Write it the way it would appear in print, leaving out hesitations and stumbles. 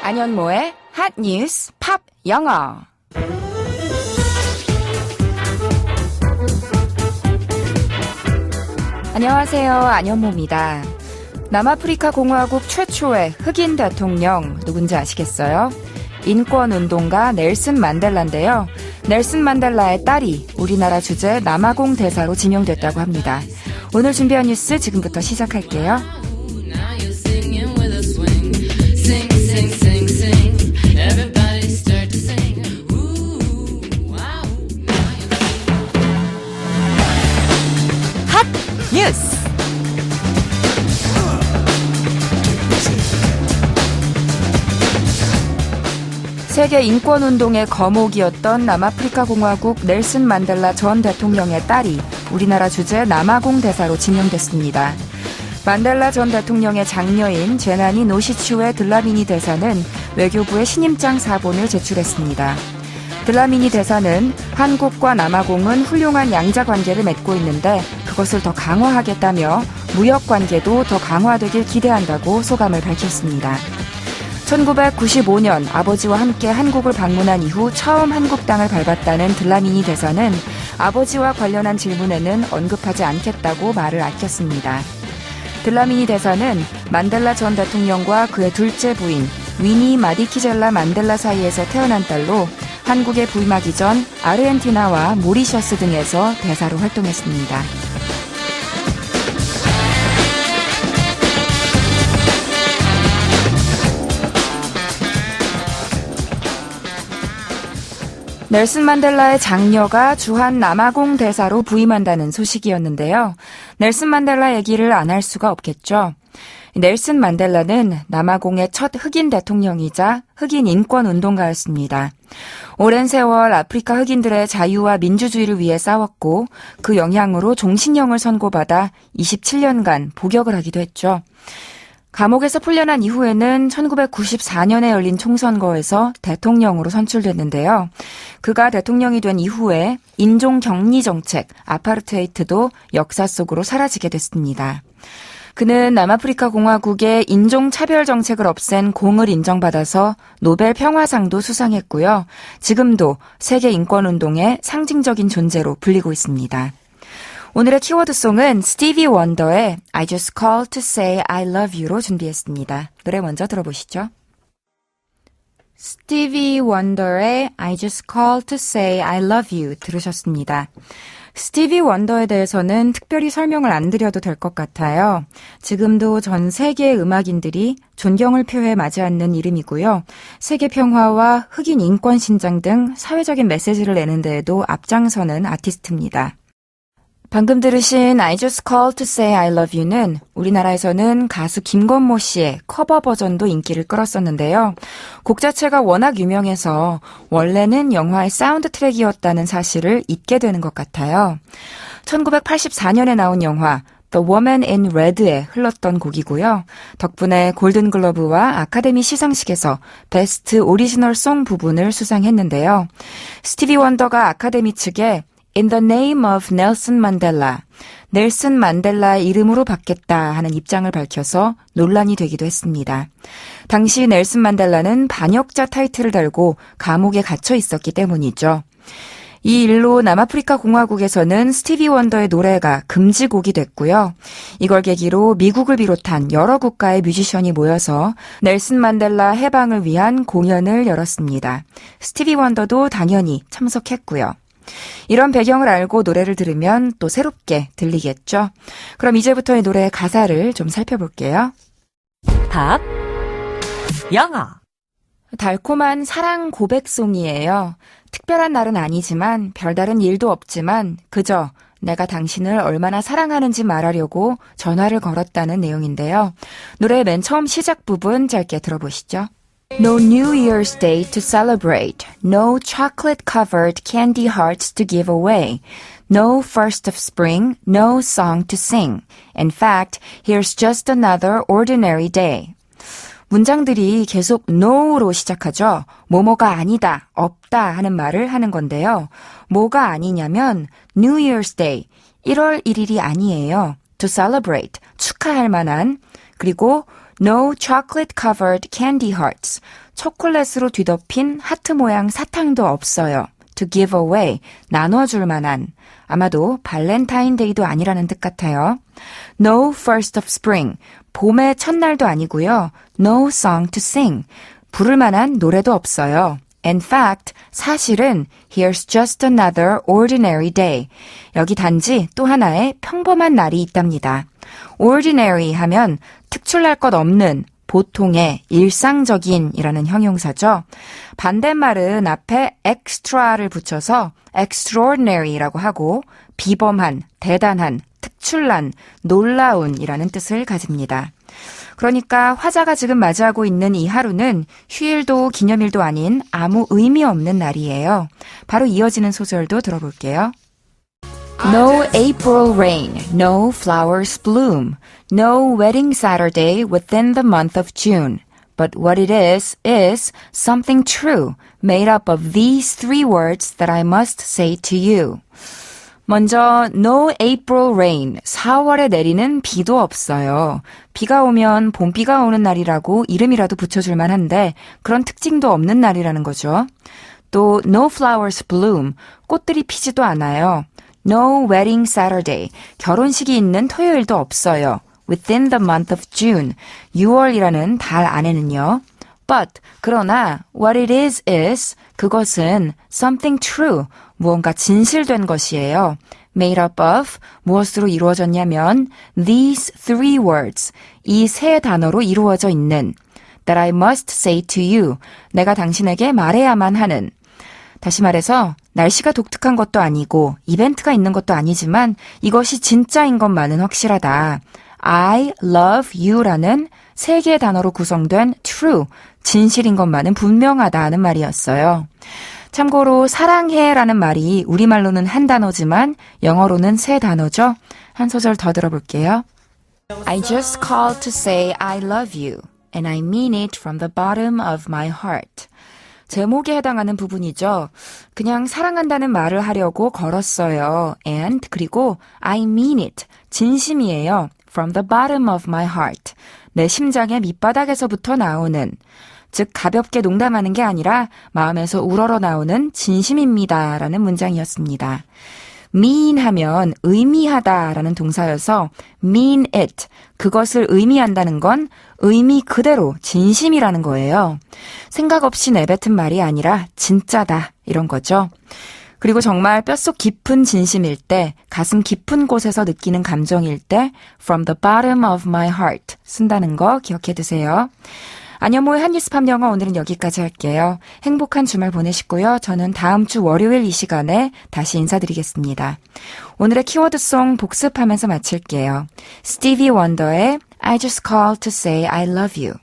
안현모의 핫 뉴스 팝 영어. 안녕하세요. 안현모입니다. 남아프리카 공화국 최초의 흑인 대통령 누군지 아시겠어요? 인권운동가 넬슨 만델라인데요. 넬슨 만델라의 딸이 우리나라 주재 남아공 대사로 지명됐다고 합니다. 오늘 준비한 뉴스 지금부터 시작할게요. 핫 뉴스! 세계 인권운동의 거목이었던 남아프리카 공화국 넬슨 만델라 전 대통령의 딸이 우리나라 주재 남아공 대사로 지명됐습니다. 만델라 전 대통령의 장녀인 제나니 노시추의 들라미니 대사는 외교부에 신임장 사본을 제출했습니다. 들라미니 대사는 한국과 남아공은 훌륭한 양자관계를 맺고 있는데 그것을 더 강화하겠다며 무역관계도 더 강화되길 기대한다고 소감을 밝혔습니다. 1995년 아버지와 함께 한국을 방문한 이후 처음 한국 땅을 밟았다는 들라미니 대사는 아버지와 관련한 질문에는 언급하지 않겠다고 말을 아꼈습니다. 들라미니 대사는 만델라 전 대통령과 그의 둘째 부인 위니 마디키젤라 만델라 사이에서 태어난 딸로 한국에 부임하기 전 아르헨티나와 모리셔스 등에서 대사로 활동했습니다. 넬슨 만델라의 장녀가 주한 남아공 대사로 부임한다는 소식이었는데요. 넬슨 만델라 얘기를 안 할 수가 없겠죠. 넬슨 만델라는 남아공의 첫 흑인 대통령이자 흑인 인권운동가였습니다. 오랜 세월 아프리카 흑인들의 자유와 민주주의를 위해 싸웠고 그 영향으로 종신형을 선고받아 27년간 복역을 하기도 했죠. 감옥에서 풀려난 이후에는 1994년에 열린 총선거에서 대통령으로 선출됐는데요. 그가 대통령이 된 이후에 인종격리 정책, 아파르테이트도 역사 속으로 사라지게 됐습니다. 그는 남아프리카 공화국의 인종차별 정책을 없앤 공을 인정받아서 노벨 평화상도 수상했고요. 지금도 세계 인권운동의 상징적인 존재로 불리고 있습니다. 오늘의 키워드송은 스티비 원더의 I Just Called to Say I Love You로 준비했습니다. 노래 먼저 들어보시죠. 스티비 원더의 I Just Called to Say I Love You 들으셨습니다. 스티비 원더에 대해서는 특별히 설명을 안 드려도 될 것 같아요. 지금도 전 세계의 음악인들이 존경을 표해 맞이않는 이름이고요. 세계 평화와 흑인 인권 신장 등 사회적인 메시지를 내는 데에도 앞장서는 아티스트입니다. 방금 들으신 I Just Called to Say I Love You는 우리나라에서는 가수 김건모 씨의 커버 버전도 인기를 끌었었는데요. 곡 자체가 워낙 유명해서 원래는 영화의 사운드 트랙이었다는 사실을 잊게 되는 것 같아요. 1984년에 나온 영화 The Woman in Red에 흘렀던 곡이고요. 덕분에 골든글러브와 아카데미 시상식에서 베스트 오리지널 송 부분을 수상했는데요. 스티비 원더가 아카데미 측에 In the name of Nelson Mandela, 넬슨 만델라의 이름으로 받겠다 하는 입장을 밝혀서 논란이 되기도 했습니다. 당시 넬슨 만델라는 반역자 타이틀을 달고 감옥에 갇혀 있었기 때문이죠. 이 일로 남아프리카 공화국에서는 스티비 원더의 노래가 금지곡이 됐고요. 이걸 계기로 미국을 비롯한 여러 국가의 뮤지션이 모여서 넬슨 만델라 해방을 위한 공연을 열었습니다. 스티비 원더도 당연히 참석했고요. 이런 배경을 알고 노래를 들으면 또 새롭게 들리겠죠? 그럼 이제부터 이 노래의 가사를 좀 살펴볼게요. 팝 영어 달콤한 사랑 고백송이에요. 특별한 날은 아니지만 별다른 일도 없지만 그저 내가 당신을 얼마나 사랑하는지 말하려고 전화를 걸었다는 내용인데요. 노래의 맨 처음 시작 부분 짧게 들어보시죠. No New Year's Day to celebrate, no chocolate-covered candy hearts to give away, no first of spring, no song to sing. In fact, here's just another ordinary day. 문장들이 계속 no로 시작하죠. 뭐뭐가 아니다, 없다 하는 말을 하는 건데요. 뭐가 아니냐면 New Year's Day, 1월 1일이 아니에요. To celebrate, 축하할 만한, 그리고 No chocolate covered candy hearts. 초콜릿으로 뒤덮인 하트 모양 사탕도 없어요. To give away. 나눠줄 만한. 아마도 발렌타인데이도 아니라는 뜻 같아요. No first of spring. 봄의 첫날도 아니고요. No song to sing. 부를 만한 노래도 없어요. In fact, 사실은 here's just another ordinary day. 여기 단지 또 하나의 평범한 날이 있답니다. ordinary 하면 특출날 것 없는, 보통의, 일상적인이라는 형용사죠. 반대말은 앞에 extra를 붙여서 extraordinary라고 하고 비범한, 대단한, 특출난, 놀라운이라는 뜻을 가집니다. 그러니까 화자가 지금 맞이하고 있는 이 하루는 휴일도 기념일도 아닌 아무 의미 없는 날이에요. 바로 이어지는 소절도 들어볼게요. No April rain, no flowers bloom, no wedding Saturday within the month of June. But what it is something true, made up of these three words that I must say to you. 먼저 No April rain, 4월에 내리는 비도 없어요. 비가 오면 봄비가 오는 날이라고 이름이라도 붙여줄 만한데 그런 특징도 없는 날이라는 거죠. 또 No flowers bloom, 꽃들이 피지도 않아요. No wedding Saturday, 결혼식이 있는 토요일도 없어요. Within the month of June, 6월이라는 달 안에는요. But, 그러나 what it is 그것은 something true, 무언가 진실된 것이에요. Made up of, 무엇으로 이루어졌냐면 these three words, 이 세 단어로 이루어져 있는 that I must say to you, 내가 당신에게 말해야만 하는. 다시 말해서 날씨가 독특한 것도 아니고 이벤트가 있는 것도 아니지만 이것이 진짜인 것만은 확실하다. I love you라는 세 개의 단어로 구성된 true, 진실인 것만은 분명하다는 말이었어요. 참고로 사랑해라는 말이 우리말로는 한 단어지만 영어로는 세 단어죠. 한 소절 더 들어볼게요. I just called to say I love you and I mean it from the bottom of my heart. 제목에 해당하는 부분이죠. 그냥 사랑한다는 말을 하려고 걸었어요. And 그리고 I mean it. 진심이에요. From the bottom of my heart. 내 심장의 밑바닥에서부터 나오는, 즉 가볍게 농담하는 게 아니라 마음에서 우러러 나오는 진심입니다. 라는 문장이었습니다. mean 하면 의미하다라는 동사여서 mean it, 그것을 의미한다는 건 의미 그대로 진심이라는 거예요. 생각 없이 내뱉은 말이 아니라 진짜다 이런 거죠. 그리고 정말 뼛속 깊은 진심일 때, 가슴 깊은 곳에서 느끼는 감정일 때 from the bottom of my heart 쓴다는 거 기억해 두세요. 안현모의 한뉴스팝 영어 오늘은 여기까지 할게요. 행복한 주말 보내시고요. 저는 다음 주 월요일 이 시간에 다시 인사드리겠습니다. 오늘의 키워드송 복습하면서 마칠게요. 스티비 원더의 I just called to say I love you.